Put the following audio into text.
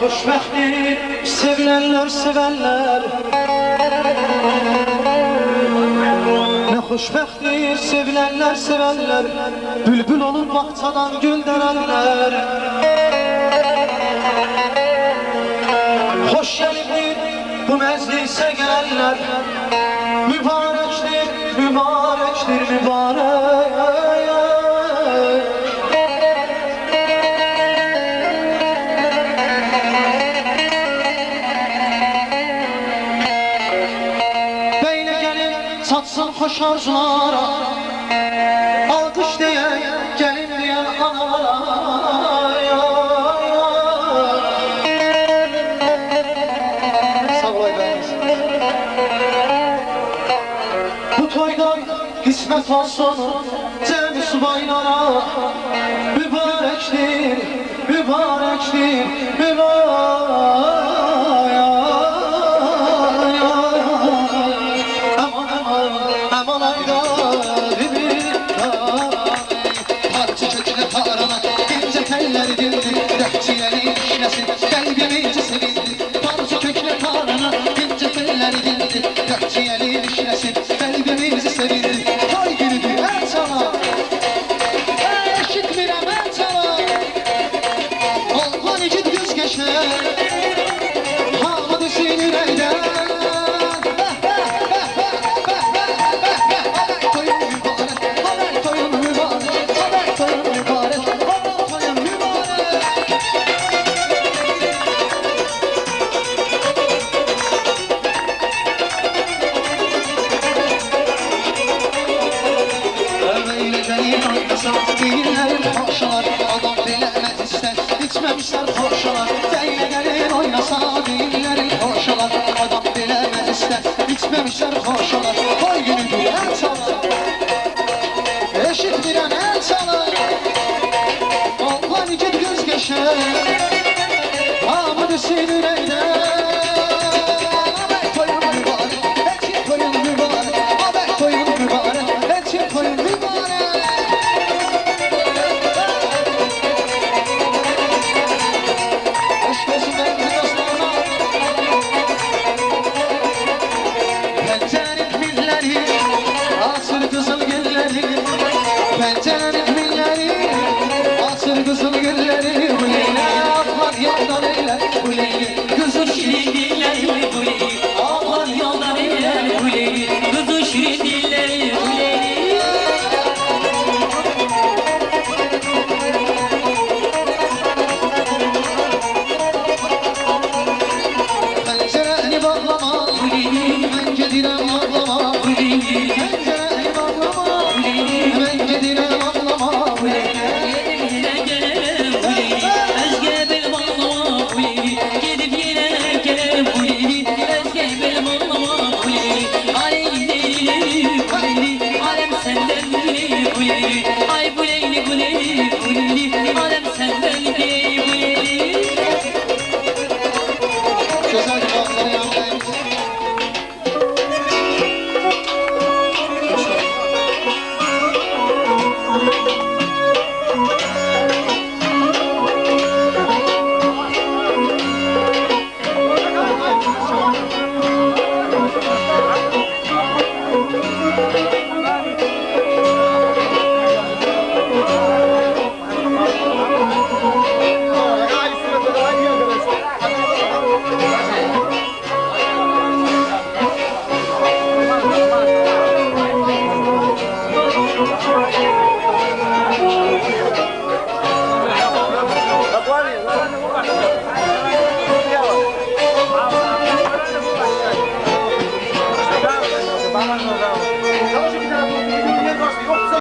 xoşbəxtdir sevilenler sevenler. Ne xoşbəxtdir sevilenler sevenler. Bülbül olup bağçadan gülderenler. Hoş gelindir bu meclise gelenler. Mübarektir, mübarektir, mübarek. Satsın hoş arzulara, alkış diye, gelin diye analara. Sağ olay beğeniz. Bu toydan kısmet olsun cem subaylara. Mübarektir, mübarektir, mübarek. Kalbimizi sevindi, parça kökle tarana, ince telleri dindi, gökçeyeli işlesin, kalbimizi sevindi. Hay günüdür el sana, eşitmirem el sana. Olman icid göz geçer, hamı düşün yüreğden. Toyun mübarek, toyun mübarek, toyun mübarek. Değillerin hoşlar, adam bilemez ister, içmemişler hoşlar. Değillerin oynasa, değillerin hoşlar, adam bilemez ister, içmemişler hoşlar. Koy günüdür el çalar, eşitmiren el çalar. Olman icid göz geçer, hamı düşün yüreğden. Toyun mübarek, eçin toyun mübarek, toyun mübarek, eçin toyun mübarek. Pencerenin milleri, asır kızıl gülleri. Bu Leyla aklar yoldan eyler, bu Leyla kızıl şirin dilleri. Bu Leyla aklar yoldan eyler, bu Leyla kızıl şirin dilleri. Bu Leyla pencereni bağlama, bu Leyla ben gedirem ağlama, bu Leyla pencereni bağlama, bu Leyla ben gedirem ağlama, bu Leyla. Gidip yine gelelim bu Leyla, özge benim anlama bu Leyla. Gidip yine gelelim bu Leyla, özge benim anlama bu Leyla. Alem değil bu Leyla, alem senden değil bu Leyla. Ay bu Leyla, bu Leyla, bu Leyla, alem senden değil bu Leyla. Güzel cevapları yapmayın. Vamos,